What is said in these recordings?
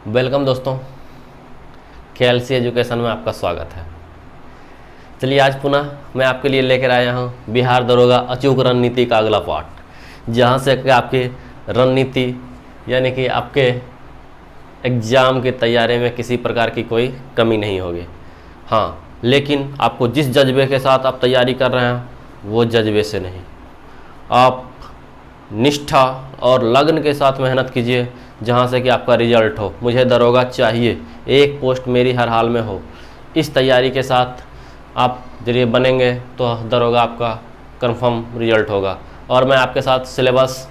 Welcome दोस्तों, KLC education में आपका स्वागत है। चलिए आज पुनः मैं आपके लिए लेकर आया हूँ बिहार दरोगा अचूक रणनीति का अगला पार्ट, जहाँ से कि आपकी रणनीति यानी कि आपके एग्ज़ाम की तैयारी में किसी प्रकार की कोई कमी नहीं होगी। हाँ, लेकिन आपको जिस जज्बे के साथ आप तैयारी कर रहे हैं वो जज्बे से नहीं, आप निष्ठा और लगन के साथ मेहनत कीजिए, जहाँ से कि आपका रिजल्ट हो। मुझे दरोगा चाहिए, एक पोस्ट मेरी हर हाल में हो। इस तैयारी के साथ आप जरिए बनेंगे तो दरोगा आपका कंफर्म रिजल्ट होगा। और मैं आपके साथ सिलेबस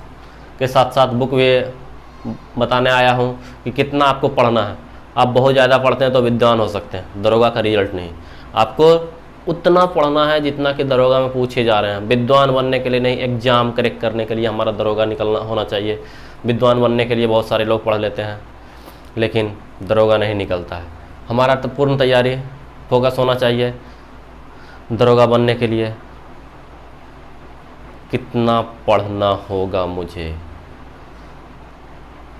के साथ साथ बुक भी बताने आया हूँ कि कितना आपको पढ़ना है। आप बहुत ज़्यादा पढ़ते हैं तो विद्वान हो सकते हैं, दरोगा का रिजल्ट नहीं। आपको उतना पढ़ना है जितना कि दरोगा में पूछे जा रहे हैं। विद्वान बनने के लिए नहीं, एग्ज़ाम क्रैक करने के लिए हमारा दरोगा निकलना होना चाहिए। विद्वान बनने के लिए बहुत सारे लोग पढ़ लेते हैं लेकिन दरोगा नहीं निकलता है। हमारा तो पूर्ण तैयारी फोकस होना चाहिए दरोगा बनने के लिए। कितना पढ़ना होगा मुझे,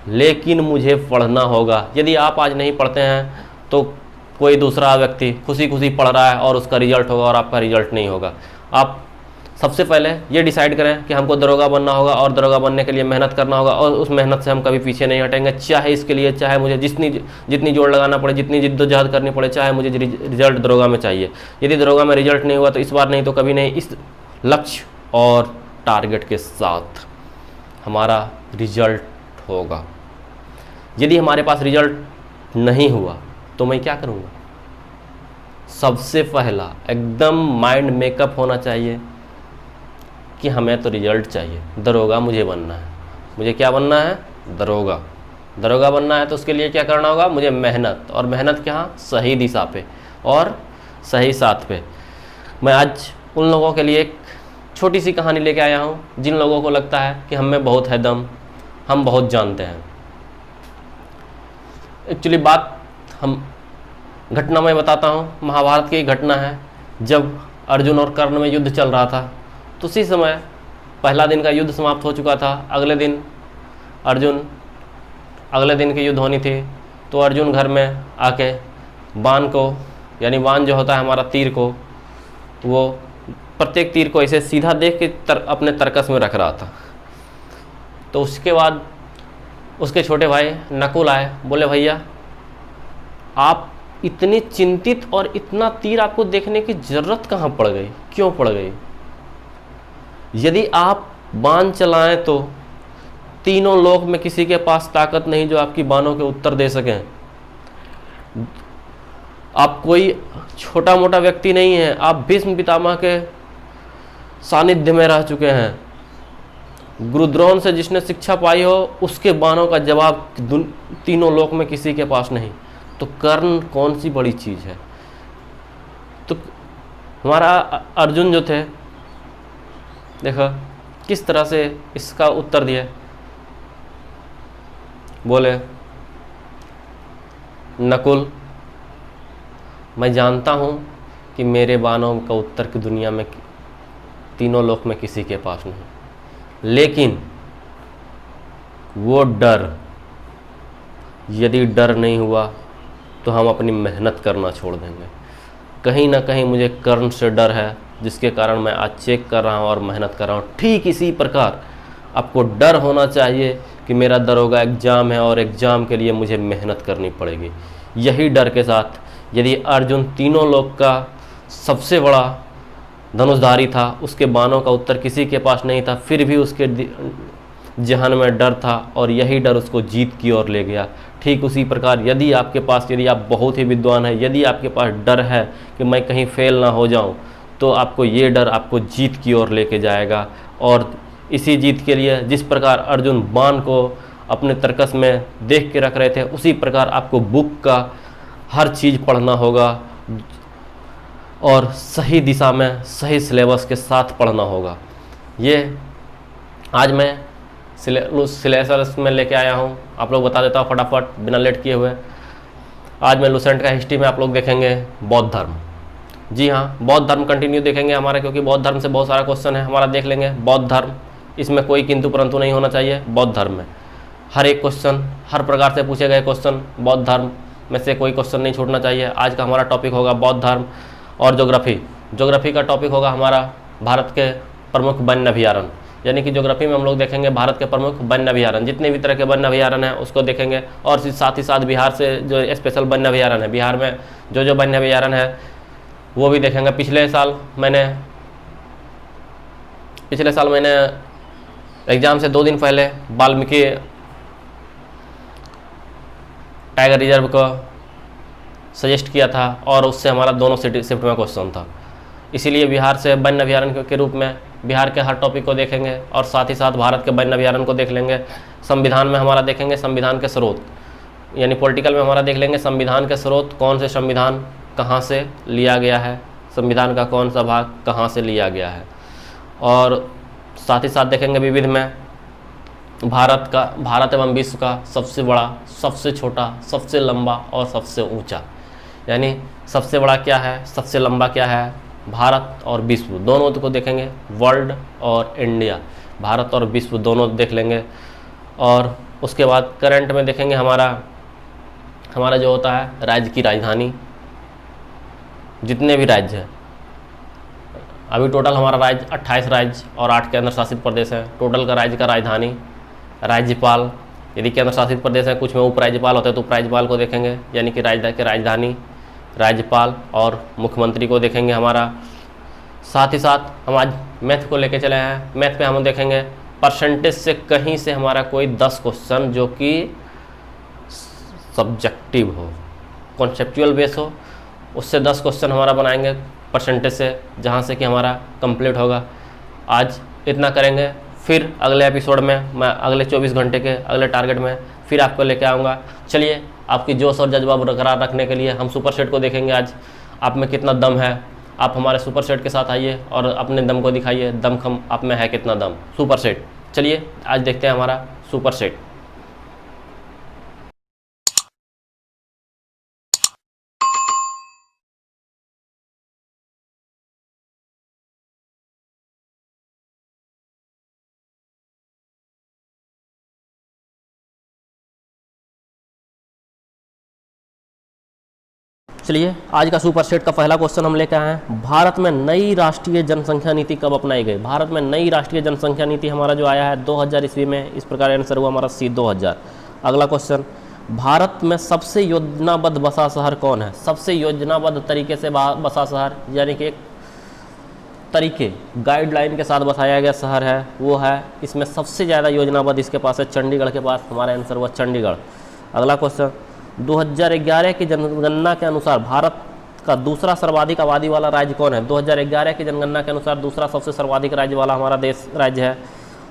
लेकिन मुझे पढ़ना होगा। यदि आप आज नहीं पढ़ते हैं तो कोई दूसरा व्यक्ति खुशी खुशी पढ़ रहा है और उसका रिजल्ट होगा और आपका रिजल्ट नहीं होगा। आप सबसे पहले ये डिसाइड करें कि हमको दरोगा बनना होगा और दरोगा बनने के लिए मेहनत करना होगा, और उस मेहनत से हम कभी पीछे नहीं हटेंगे। चाहे इसके लिए चाहे मुझे जितनी जोड़ लगाना पड़े, जितनी जिद्दोजहद करनी पड़े, चाहे मुझे रिजल्ट दरोगा में चाहिए। यदि दरोगा में रिजल्ट नहीं हुआ तो इस बार नहीं तो कभी नहीं, इस लक्ष्य और टारगेट के साथ हमारा रिजल्ट होगा। यदि हमारे पास रिजल्ट नहीं हुआ तो मैं क्या करूँगा? सबसे पहला एकदम माइंड मेकअप होना चाहिए कि हमें तो रिजल्ट चाहिए, दरोगा मुझे बनना है। मुझे क्या बनना है? दरोगा। दरोगा बनना है तो उसके लिए क्या करना होगा? मुझे मेहनत, और मेहनत क्या? सही दिशा पे और सही साथ पे। मैं आज उन लोगों के लिए एक छोटी सी कहानी लेके आया हूँ जिन लोगों को लगता है कि हम में बहुत है दम, हम बहुत जानते हैं। एक्चुअली बात हम घटना में बताता हूँ, महाभारत की घटना है। जब अर्जुन और कर्ण में युद्ध चल रहा था तो उसी समय पहला दिन का युद्ध समाप्त हो चुका था। अगले दिन की युद्ध होनी थी। तो अर्जुन घर में आके बाण को, यानी बाण जो होता है हमारा तीर को, वो प्रत्येक तीर को ऐसे सीधा देख के अपने तरकस में रख रहा था। तो उसके बाद उसके छोटे भाई नकुल आए, बोले भैया आप इतनी चिंतित और इतना तीर आपको देखने की ज़रूरत कहाँ पड़ गई, क्यों पड़ गई? यदि आप बाण चलाएं तो तीनों लोक में किसी के पास ताकत नहीं जो आपकी बाणों के उत्तर दे सकें। आप कोई छोटा मोटा व्यक्ति नहीं है, आप भीष्म पितामह के सानिध्य में रह चुके हैं। गुरुद्रोण से जिसने शिक्षा पाई हो उसके बाणों का जवाब तीनों लोक में किसी के पास नहीं। तो कर्ण कौन सी बड़ी चीज़ है? तो हमारा अर्जुन जो थे, देखो किस तरह से इसका उत्तर दिया। बोले नकुल, मैं जानता हूँ कि मेरे बाणों का उत्तर की दुनिया में तीनों लोक में किसी के पास नहीं, लेकिन वो डर, यदि डर नहीं हुआ तो हम अपनी मेहनत करना छोड़ देंगे। कहीं ना कहीं मुझे कर्ण से डर है, जिसके कारण मैं आज चेक कर रहा हूँ और मेहनत कर रहा हूँ। ठीक इसी प्रकार आपको डर होना चाहिए कि मेरा दरोगा एग्ज़ाम है और एग्ज़ाम के लिए मुझे मेहनत करनी पड़ेगी। यही डर के साथ यदि अर्जुन तीनों लोक का सबसे बड़ा धनुषधारी था, उसके बाणों का उत्तर किसी के पास नहीं था, फिर भी उसके जहन में डर था और यही डर उसको जीत की ओर ले गया। ठीक उसी प्रकार यदि आप बहुत ही विद्वान हैं, यदि आपके पास डर है कि मैं कहीं फेल ना हो जाऊं, तो आपको ये डर आपको जीत की ओर लेके जाएगा। और इसी जीत के लिए जिस प्रकार अर्जुन बाण को अपने तरकस में देख के रख रहे थे, उसी प्रकार आपको बुक का हर चीज़ पढ़ना होगा और सही दिशा में सही सिलेबस के साथ पढ़ना होगा। ये आज मैं सिलेबस में लेके आया हूँ, आप लोग बता देता हूँ फटाफट बिना लेट किए हुए। आज मैं लुसेंट का हिस्ट्री में आप लोग देखेंगे बौद्ध धर्म। जी हाँ, बौद्ध धर्म कंटिन्यू देखेंगे हमारा, क्योंकि बौद्ध धर्म से बहुत सारा क्वेश्चन है हमारा। देख लेंगे बौद्ध धर्म, इसमें कोई किंतु परंतु नहीं होना चाहिए। बौद्ध धर्म में हर एक क्वेश्चन, हर प्रकार से पूछे गए क्वेश्चन, बौद्ध धर्म में से कोई क्वेश्चन नहीं छूटना चाहिए। आज का हमारा टॉपिक होगा बौद्ध धर्म और ज्योग्राफी। ज्योग्राफी का टॉपिक होगा हमारा भारत के प्रमुख वन्य अभयारण्य, यानी कि ज्योग्राफी में हम लोग देखेंगे भारत के प्रमुख वन्य अभयारण्य, जितने भी तरह के वन्य अभयारण्य हैं उसको देखेंगे। और साथ ही साथ बिहार से जो स्पेशल वन्य अभयारण्य है, बिहार में जो वन्य अभयारण्य है वो भी देखेंगे। पिछले साल मैंने एग्ज़ाम से 2 दिन पहले वाल्मीकि टाइगर रिजर्व को सजेस्ट किया था और उससे हमारा दोनों शिफ्ट में क्वेश्चन था। इसीलिए बिहार से वन्य अभयारण्य के रूप में बिहार के हर टॉपिक को देखेंगे और साथ ही साथ भारत के वन्य अभयारण्य को देख लेंगे। संविधान में हमारा देखेंगे संविधान के स्रोत, यानी पॉलिटिकल में हमारा देख लेंगे संविधान के स्रोत, कौन से संविधान कहाँ से लिया गया है, संविधान का कौन सा भाग कहाँ से लिया गया है। और साथ ही साथ देखेंगे विविध में भारत एवं विश्व का सबसे बड़ा, सबसे छोटा, सबसे लंबा और सबसे ऊंचा, यानी सबसे बड़ा क्या है, सबसे लंबा क्या है, भारत और विश्व दोनों को देखेंगे। वर्ल्ड और इंडिया, भारत और विश्व दोनों देख लेंगे। और उसके बाद करंट में देखेंगे हमारा जो होता है राज्य की राजधानी, जितने भी राज्य हैं। अभी टोटल हमारा राज्य 28 राज्य और 8 केंद्र शासित प्रदेश हैं। टोटल का राज्य का राजधानी, राज्यपाल, यदि केंद्र शासित प्रदेश है कुछ में उपराज्यपाल होते हैं तो उपराज्यपाल को देखेंगे, यानी कि राज्य की राजधानी, राज्यपाल और मुख्यमंत्री को देखेंगे हमारा। साथ ही साथ हम आज मैथ को लेके चले हैं। मैथ पे हम देखेंगे परसेंटेज से कहीं से हमारा कोई 10 क्वेश्चन जो कि सब्जेक्टिव हो, कॉन्सेप्चुअल बेस हो, उससे 10 क्वेश्चन हमारा बनाएंगे परसेंटेज से, जहाँ से कि हमारा कंप्लीट होगा। आज इतना करेंगे, फिर अगले एपिसोड में मैं अगले 24 घंटे के अगले टारगेट में फिर आपको लेके आऊँगा। चलिए, आपकी जोश और जज्बा बरकरार रखने के लिए हम सुपर सेट को देखेंगे। आज आप में कितना दम है, आप हमारे सुपर सेट के साथ आइए और अपने दम को दिखाइए, दम आप में है कितना दम। सुपर सेट, चलिए आज देखते हैं हमारा सुपर सेट। चलिए, आज का सुपर सेट का पहला क्वेश्चन हम लेकर आए हैं। भारत में नई राष्ट्रीय जनसंख्या नीति कब अपनाई गई? भारत में नई राष्ट्रीय जनसंख्या नीति हमारा जो आया है 2000 ईस्वी में। इस प्रकार आंसर हुआ हमारा सी 2000। अगला क्वेश्चन, भारत में सबसे योजनाबद्ध बसा शहर कौन है? सबसे योजनाबद्ध तरीके से बसा शहर, यानी कि एक तरीके गाइडलाइन के साथ बसाया गया शहर है वो है, इसमें सबसे ज़्यादा योजनाबद्ध इसके पास है चंडीगढ़ के पास। हमारा आंसर हुआ चंडीगढ़। अगला क्वेश्चन, 2011 की जनगणना के अनुसार भारत का दूसरा सर्वाधिक आबादी वाला राज्य कौन है? 2011 की जनगणना के अनुसार दूसरा सबसे सर्वाधिक राज्य वाला हमारा राज्य है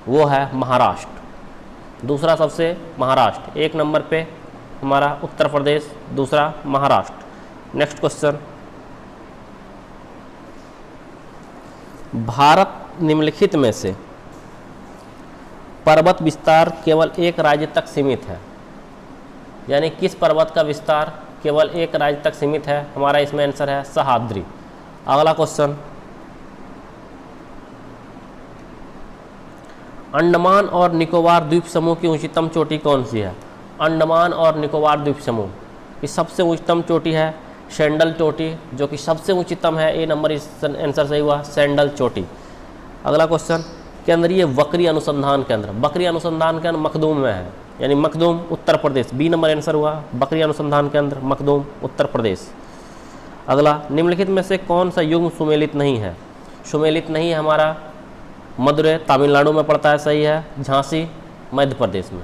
वो है महाराष्ट्र। दूसरा सबसे महाराष्ट्र, 1 नंबर पे हमारा उत्तर प्रदेश, दूसरा महाराष्ट्र। नेक्स्ट क्वेश्चन, भारत निम्नलिखित में से पर्वत विस्तार केवल एक राज्य तक सीमित है, यानी किस पर्वत का विस्तार केवल एक राज्य तक सीमित है? हमारा इसमें आंसर है सह्याद्री। अगला क्वेश्चन, अंडमान और निकोबार द्वीप समूह की उच्चतम चोटी कौन सी है? अंडमान और निकोबार द्वीप समूह की सबसे उच्चतम चोटी है सैंडल चोटी, जो कि सबसे उच्चतम है। ए नंबर इस आंसर सही हुआ, सैंडल चोटी। अगला क्वेश्चन, केंद्रीय बकरी अनुसंधान केंद्र, बकरी अनुसंधान केंद्र मखदूम में है, यानी Makhdoom Uttar Pradesh. B number answer हुआ, बकरी अनुसंधान केंद्र मखदूम उत्तर प्रदेश। अगला, निम्नलिखित में से कौन सा युग्म सुमेलित नहीं है? सुमेलित नहीं है हमारा मदुरै तमिलनाडु में पड़ता है, सही है। झांसी मध्य प्रदेश में,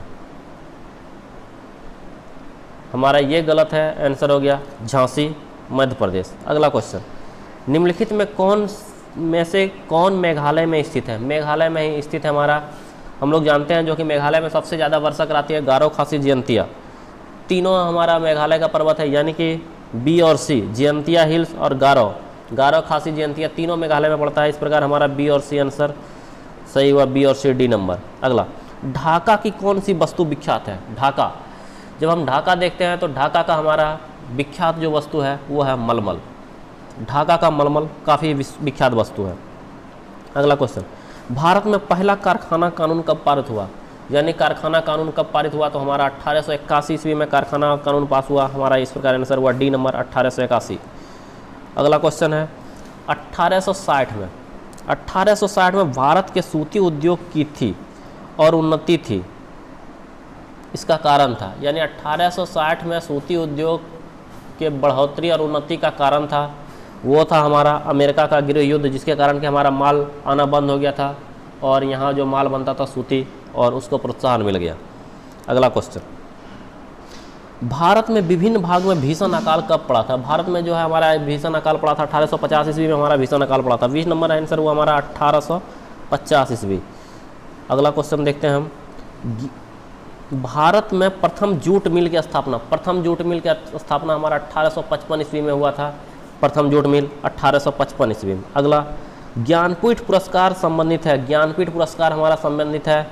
हमारा ये गलत है, आंसर हो गया झांसी मध्य प्रदेश। अगला क्वेश्चन, निम्नलिखित में कौन मेघालय में स्थित है? मेघालय में ही स्थित है हमारा, हम लोग जानते हैं जो कि मेघालय में सबसे ज़्यादा वर्षा कराती है गारो, खासी, जयंतिया। तीनों हमारा मेघालय का पर्वत है, यानी कि बी और सी, जयंतिया हिल्स और गारो, खासी, जयंतिया तीनों मेघालय में पड़ता है। इस प्रकार हमारा बी और सी आंसर सही हुआ, बी और सी, डी नंबर। अगला, ढाका की कौन सी वस्तु विख्यात है? ढाका, जब हम ढाका देखते हैं तो ढाका का हमारा विख्यात जो वस्तु है वो है मलमल। ढाका का मलमल काफ़ी विख्यात वस्तु है। अगला क्वेश्चन, भारत में पहला कारखाना कानून कब पारित हुआ? यानी कारखाना कानून कब पारित हुआ, तो हमारा 1881 ईस्वी में कारखाना कानून पास हुआ। हमारा इस प्रकार आंसर हुआ डी नंबर 1881। अगला क्वेश्चन है 1860 में। 1860 में भारत के सूती उद्योग की थी और उन्नति थी, इसका कारण था, यानी 1860 में सूती उद्योग के बढ़ोतरी और उन्नति का कारण था वो था हमारा अमेरिका का गृह युद्ध, जिसके कारण कि हमारा माल आना बंद हो गया था और यहाँ जो माल बनता था सूती, और उसको प्रोत्साहन मिल गया। अगला क्वेश्चन, भारत में विभिन्न भाग में भीषण अकाल कब पड़ा था। भारत में जो है हमारा भीषण अकाल पड़ा था 1850 ईस्वी में हमारा भीषण अकाल पड़ा था। 20 नंबर आंसर हुआ हमारा 1850 ईस्वी। अगला क्वेश्चन देखते हैं हम, भारत में प्रथम जूट मिल की स्थापना, प्रथम जूट मिल की स्थापना हमारा 1855 ईस्वी में हुआ था। प्रथम जूट मिल 1855 ईस्वी में। अगला, ज्ञानपीठ पुरस्कार संबंधित है, ज्ञानपीठ पुरस्कार हमारा संबंधित है,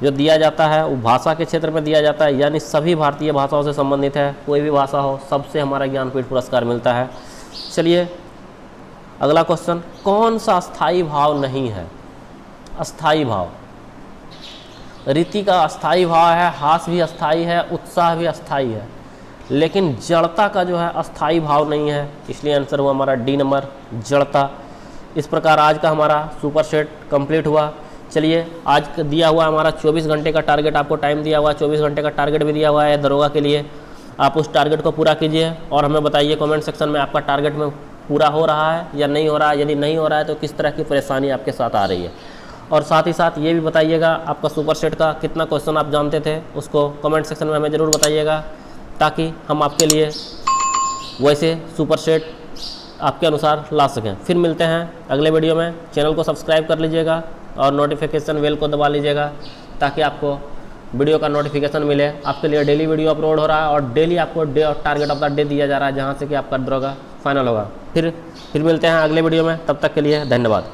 जो दिया जाता है वो भाषा के क्षेत्र में दिया जाता है, यानी सभी भारतीय भाषाओं से संबंधित है, कोई भी भाषा हो सबसे हमारा ज्ञानपीठ पुरस्कार मिलता है। चलिए अगला क्वेश्चन, कौन सा अस्थाई भाव नहीं है। अस्थाई भाव, रीति का अस्थाई भाव है, हास भी अस्थाई है, उत्साह भी अस्थाई है, लेकिन जड़ता का जो है अस्थाई भाव नहीं है, इसलिए आंसर हुआ हमारा डी नंबर जड़ता। इस प्रकार आज का हमारा सुपर सेट कंप्लीट हुआ। चलिए आज दिया हुआ हमारा 24 घंटे का टारगेट, आपको टाइम दिया हुआ है, 24 घंटे का टारगेट भी दिया हुआ है दरोगा के लिए। आप उस टारगेट को पूरा कीजिए और हमें बताइए कमेंट सेक्शन में आपका टारगेट में पूरा हो रहा है या नहीं हो रहा है। यदि नहीं हो रहा है तो किस तरह की परेशानी आपके साथ आ रही है, और साथ ही साथ ये भी बताइएगा आपका सुपर सेट का कितना क्वेश्चन आप जानते थे, उसको कमेंट सेक्शन में हमें ज़रूर बताइएगा, ताकि हम आपके लिए वैसे सुपर सेट आपके अनुसार ला सकें। फिर मिलते हैं अगले वीडियो में। चैनल को सब्सक्राइब कर लीजिएगा और नोटिफिकेशन बेल को दबा लीजिएगा, ताकि आपको वीडियो का नोटिफिकेशन मिले। आपके लिए डेली वीडियो अपलोड हो रहा है और डेली आपको टारगेट ऑफ द डे दिया जा रहा है, जहाँ से कि आपका दरोगा फाइनल होगा। फिर मिलते हैं अगले वीडियो में, तब तक के लिए धन्यवाद।